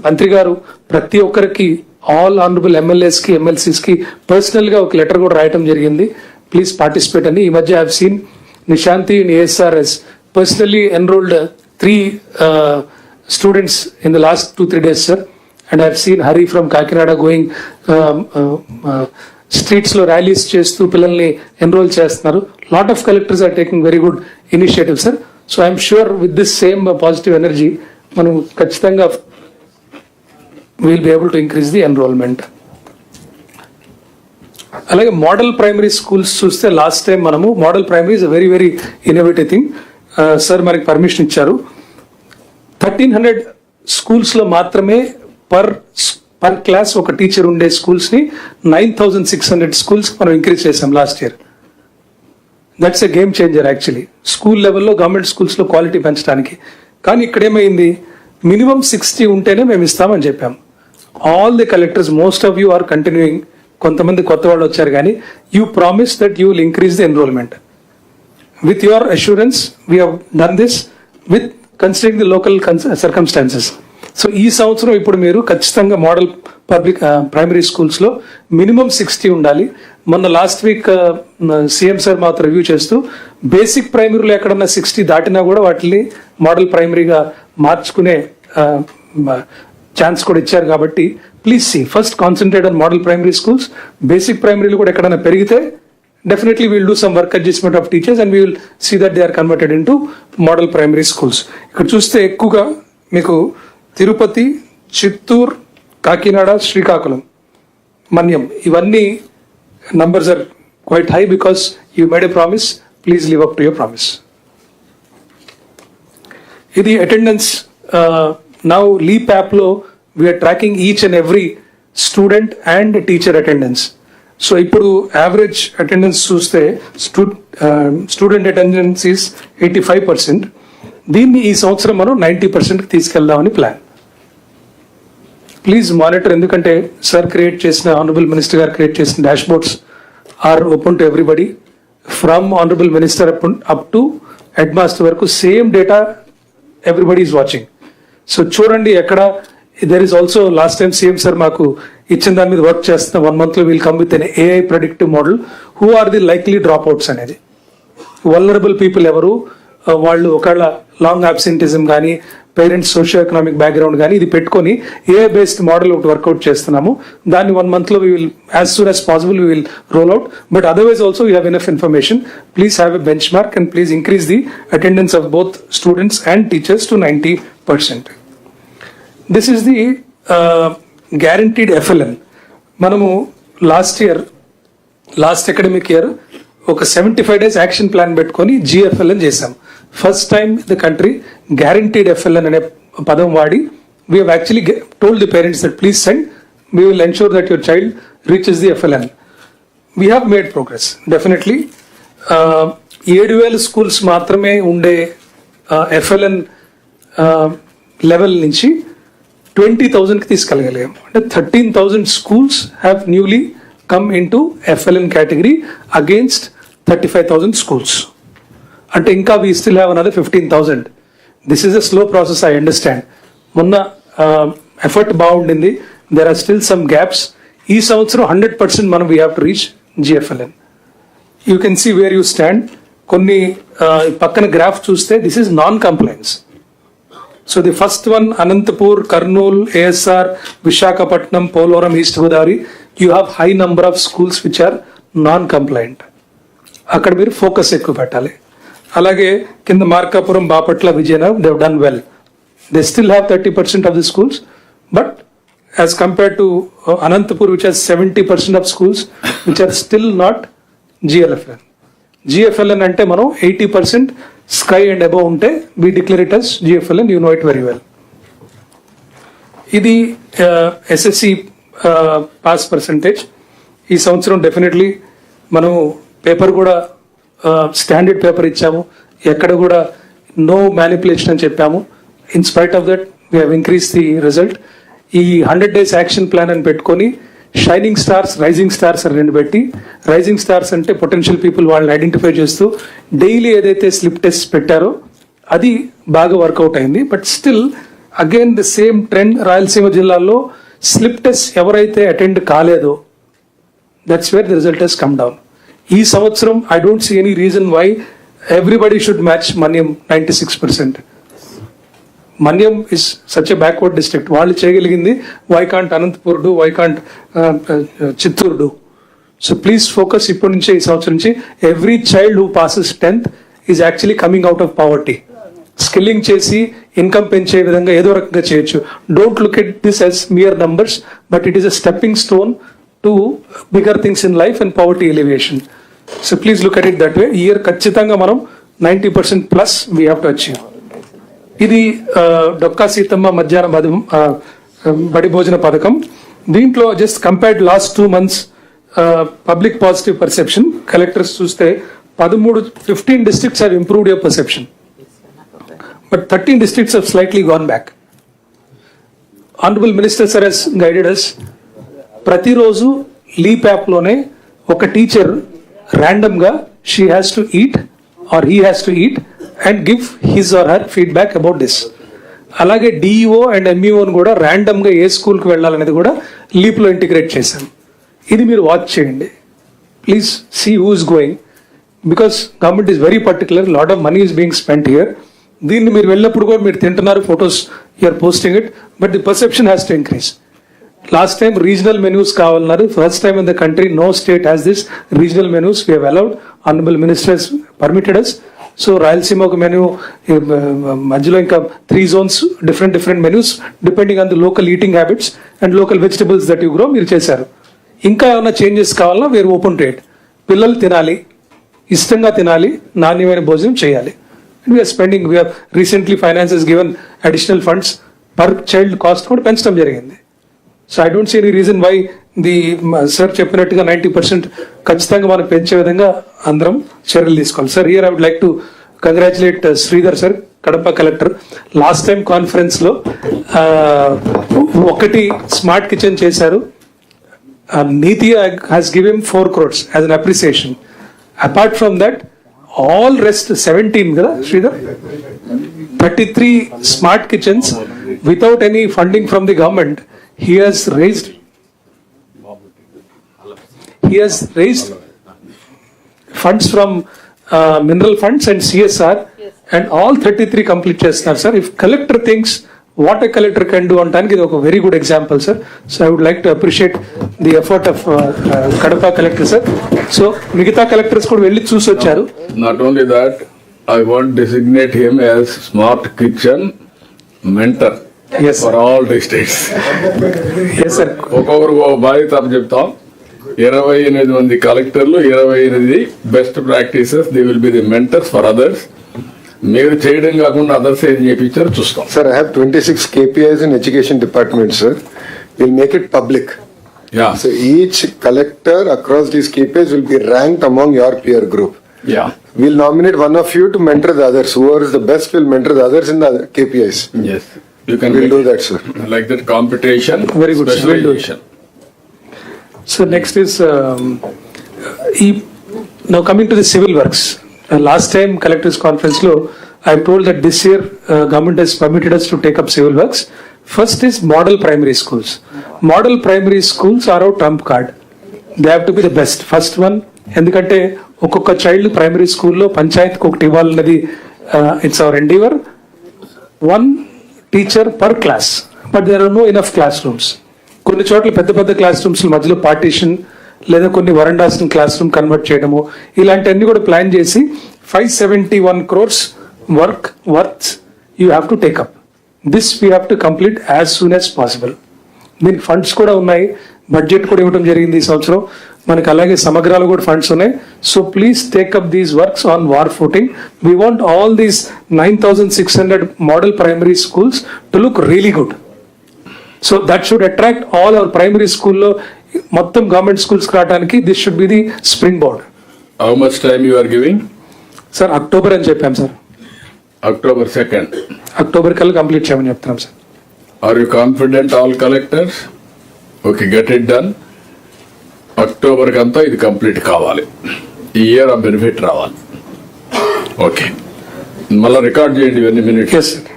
మంత్రి గారు ప్రతి ఒక్కరికి ఆల్ ఆనరబుల్ ఎమ్మెల్యేస్కి ఎమ్మెల్సీస్కి పర్సనల్గా ఒక లెటర్ కూడా రాయటం జరిగింది. ప్లీజ్ పార్టిసిపేట్ అని. ఈ మధ్య I have seen Nishanthi in ASRS personally enrolled 3 students in the last 2-3 days, sir. And I have seen Hari from Kakinada going streets lo rallies chestu pillalni enroll chestunaru. Lot of collectors are taking very good initiatives, sir. So I am sure with this same positive energy manu kachithanga we will be able to increase the enrollment. అలాగే model primary schools చూస్తే last time మనము model primary is a very very innovative thing. Sir మనకి permission ఇచ్చారు. 1300 స్కూల్స్లో మాత్రమే per class ఒక teacher ఉండే స్కూల్స్ని 9600 స్కూల్స్ మనం ఇంక్రీజ్ చేసాం last year. That's a game changer actually school లెవెల్లో గవర్నమెంట్ స్కూల్స్లో క్వాలిటీ పెంచడానికి. కానీ ఇక్కడ ఏమైంది, మినిమం 60 ఉంటేనే మేము ఇస్తామని చెప్పాం. All the collectors most of you are continuing. కొంతమంది కొత్త వాళ్ళు వచ్చారు కానీ you promise that you will increase the enrolment. With your assurance we have done this with considering the local circumstances. So ఈ సంవత్సరం ఇప్పుడు మీరు ఖచ్చితంగా మోడల్ పబ్లిక్ ప్రైమరీ స్కూల్స్లో మినిమం 60 ఉండాలి. మొన్న లాస్ట్ వీక్ సీఎం సార్ మాతో రివ్యూ చేస్తూ బేసిక్ ప్రైమరీలో ఎక్కడన్నా 60 దాటినా కూడా వాటిని మోడల్ ప్రైమరీగా మార్చుకునే ఛాన్స్ కూడా ఇచ్చారు. కాబట్టి please see first concentrate on model primary schools. Basic ప్రైమరీలు కూడా ఎక్కడైనా పెరిగితే definitely will do some work adjustment of teachers and we will see that they are converted in to model primary schools. ఇక్కడ చూస్తే ఎక్కువగా మీకు తిరుపతి, చిత్తూరు, కాకినాడ, శ్రీకాకుళం, మన్యం ఇవన్నీ numbers are quite high because you made a promise. Please live up to your promise. ఇది attendance. Now Leap యాప్లో we are tracking each and every student and teacher attendance. So ఇప్పుడు average attendance చూస్తే student attendance is 85%. దీన్ని ఈ సంవత్సరం మనం 90%కి తీసుకెళ్దామని ప్లాన్. ప్లీజ్ మానిటర్, ఎందుకంటే సార్ క్రియేట్ చేసిన ఆనరబుల్ మినిస్టర్ గారు క్రియేట్ చేసిన dashboards are open to everybody from honourable minister up to head master వరకు same data everybody is watching. So చూడండి ఎక్కడ there is also last time CM sir మాకు ఇచ్చిన దాని మీద వర్క్ చేస్తున్న 1 month లో will come with an AI predictive model who are the likely dropouts అనేది. వల్నరబుల్ పీపుల్ ఎవరు, వాళ్ళు ఒకవేళ లాంగ్ అబ్సెంటిజం కానీ పేరెంట్స్ సోషియో ఎకనామిక్ బ్యాక్గ్రౌండ్ కానీ ఇది పెట్టుకొని AI బేస్డ్ మోడల్ ఒకటి వర్కౌట్ చేస్తున్నాము. దాన్ని 1 month లో we will as soon as possible we will roll out. But otherwise also you have enough information. Please have a benchmark and please increase the attendance of both students and teachers to 90%. This is the guaranteed FLN. మనము last academic year ఒక 75 days action plan పెట్టుకొని GFLN చేశాం. First time in the country guaranteed FLN అనే పదం వాడి we have actually told the parents that please send, we will ensure that your child reaches the FLN. We have made progress definitely. 7,000 schools మాత్రమే ఉండే FLN level నుంచి 20,000కి తీసుకెళ్ళగలిగాం. అంటే 13,000 schools have newly come into FLN category against 35,000 schools. అంటే ఇంకా we still have another 15,000. This is a slow process, I understand. మొన్న effort బాగుండింది. there are still some gaps. ఈ సంవత్సరం 100% మనం we have to reach GFLN. You can see where you stand. కొన్ని పక్కన graph చూస్తే this is non-compliance. So the first one, Anantapur, Kurnool, ASR, Visakhapatnam, Poloram, East Godavari, you have high number of schools which are non-compliant. అక్కడ మీరు focus ఎక్కువ పెట్టాలి. అలాగే కింద Markapuram, Bapatla, Vizianagaram, they have done well. They still have 30% of the schools, but as compared to Anantapur which has 70% of schools which are still not GLFN. GFLN అంటే మనం 80% sky and above ఉంటే we declare it as GFLN, you know it very well. ఇది SSC pass percentage. ఈ సంవత్సరం definitely మనం paper కూడా standard paper ఇచ్చాము, ఎక్కడ కూడా నో మ్యానిపులేషన్ అని చెప్పాము. In spite of that we have increase the result. ఈ 100 days యాక్షన్ ప్లాన్ అని పెట్టుకొని షైనింగ్ స్టార్స్, రైజింగ్ స్టార్స్ అని రెండు పెట్టి, రైజింగ్ స్టార్స్ అంటే పొటెన్షియల్ పీపుల్ వాళ్ళని ఐడెంటిఫై చేస్తూ డైలీ ఏదైతే స్లిప్ టెస్ట్ పెట్టారో అది బాగా వర్కౌట్ అయింది. But still again the same trend Rayalaseema జిల్లాలో స్లిప్ టెస్ట్ ఎవరైతే అటెండ్ కాలేదో that's where the result has come down. ఈ సంవత్సరం I don't see any reason why everybody should match Manyam 96%. Manyam is such a backward district. వాళ్ళు చేయగలిగింది why can't Anantapur do, why can't Chittoor do. So please focus ఇప్పటి నుంచే, ఈ సంవత్సరం నుంచి every child who passes 10th is actually coming out of poverty. Skilling చేసి income పెంచే విధంగా ఏదో రకంగా చేయొచ్చు. Don't look at this as mere numbers, but it is a stepping stone to bigger things in life and poverty elevation. So please look at it that way. ఈ year ఖచ్చితంగా మనం 90% plus we have to achieve. ఇది డొక్కా సీతమ్మ మధ్యాహ్న బడి భోజన పథకం. దీంట్లో just compared last 2 months public positive perception collectors చూస్తే 15 districts have improved your perception, but 13 districts have slightly gone back. Honorable Minister sir has guided us. ప్రతిరోజు లీప్ యాప్ లోనే ఒక టీచర్ ర్యాండమ్ గా she has to eat or he has to eat and give his or her feedback about this. అలాగే DEO and ఎంఈఓని కూడా random గా ఏ స్కూల్కి వెళ్ళాలనేది కూడా leap లో ఇంటిగ్రేట్ చేశాం. ఇది మీరు వాచ్ చేయండి. Please see who is going, because government is very particular, lot of money is being spent here. దీన్ని మీరు వెళ్ళినప్పుడు కూడా మీరు తింటున్నారు, photos you're posting it, but the perception has to increase. Last time regional menus కావాలన్నారు. First time in the country no state has this regional menus. We have allowed, honourable ministers permitted us. So Rayalaseema ఒక menu, మధ్యలో ఇంకా 3 zones different menus depending on the local eating habits and local vegetables that you grow మీరు చేశారు. ఇంకా ఏమైనా changes కావాలన్నా wear open to it. పిల్లలు తినాలి, ఇష్టంగా తినాలి, నాణ్యమైన భోజనం చేయాలి. We are spending, we are recently finance has given additional funds per child cost కూడా పెంచడం జరిగింది. So I don't see any reason why the sir చెప్పినట్టుగా 90% ఖచ్చితంగా మనం పెంచే విధంగా అందరం చర్యలు తీసుకోవాలి. Sir here I would like to congratulate Sridhar sir, Kadapa collector. Last time conference లో ఒకటి స్మార్ట్ కిచెన్ చేశారు. నీతి has given 4 crores as an appreciation. Apart from that, all rest 17 కదా Sridhar, 33 smart kitchens without any funding from the government. He has raised funds from mineral funds and CSR, and all 33 complete చేస్తున్నారు sir. If collector thinks what a collector can do anటానికి ఇది ఒక very good example sir. So I would like to appreciate the effort of Kadapa collector sir. So మిగతా collectors కూడా వెళ్ళి చూసి వచ్చారు. Not only that, I want to designate him as Smart Kitchen Mentor. Yes, for all districts. Yes sir. ఒక్కొక్కరు బాధ్యత చెప్తాం. 28 మంది కలెక్టర్లు, 28 best practices, they will be the mentors for others. మీరు చేయడం కాకుండా అదర్స్ ఏం చేయించారు చూస్తాం. Sir, I have 26 KPIs in education department, sir. We'll make it public. Yeah. So each collector across these KPIs will be ranked among your peer group. Yeah. We'll nominate one of you to mentor the others. Whoever is the best will mentor the others in the KPIs. Yes. You can We'll do that, sir. Like that competition. Very good, sir. We'll do it. Specialization. So next is now coming to the civil works. Last time collectors conference lo I am told that this year government has permitted us to take up civil works. First is model primary schools. Model primary schools are our trump card. They have to be the best. First one, ఎందుకంటే ఒక్కొక్క child primary స్కూల్లో పంచాయతీకి ఒకటి ఇవ్వాలన్నది it's our endeavour. 1 teacher per class, but there are no enough classrooms. కొన్ని చోట్ల పెద్ద పెద్ద క్లాస్ రూమ్స్ మధ్యలో పార్టీషన్ లేదా కొన్ని వరండాస్ క్లాస్ రూమ్ కన్వర్ట్ చేయడము, ఇలాంటివన్నీ కూడా ప్లాన్ చేసి 571 crores worth you have to take up. This we have to complete as soon as possible. దీనికి ఫండ్స్ కూడా ఉన్నాయి, బడ్జెట్ కూడా ఇవ్వడం జరిగింది ఈ సంవత్సరం మనకి, అలాగే సమగ్రాలు కూడా ఫండ్స్ ఉన్నాయి. So please take up these works on war footing. We want all these 9,600 model primary schools to look really good. So that should attract all our primary స్కూల్లో మొత్తం గవర్నమెంట్ స్కూల్స్ రావడానికి this should be the spring board. How much time you are giving? Sir October అని చెప్పాం sir. October 2nd. October కల్లా complete చేయమని చెప్తున్నాం sir. Are you confident all collectors? Okay, get it done. October కంతా ఇది complete కావాలి. ఈ year ఆ బెనిఫిట్ రావాలి. ఓకే, మళ్ళీ రికార్డ్ చేయండి ఇవన్నీ మినిట్స్. Yes sir.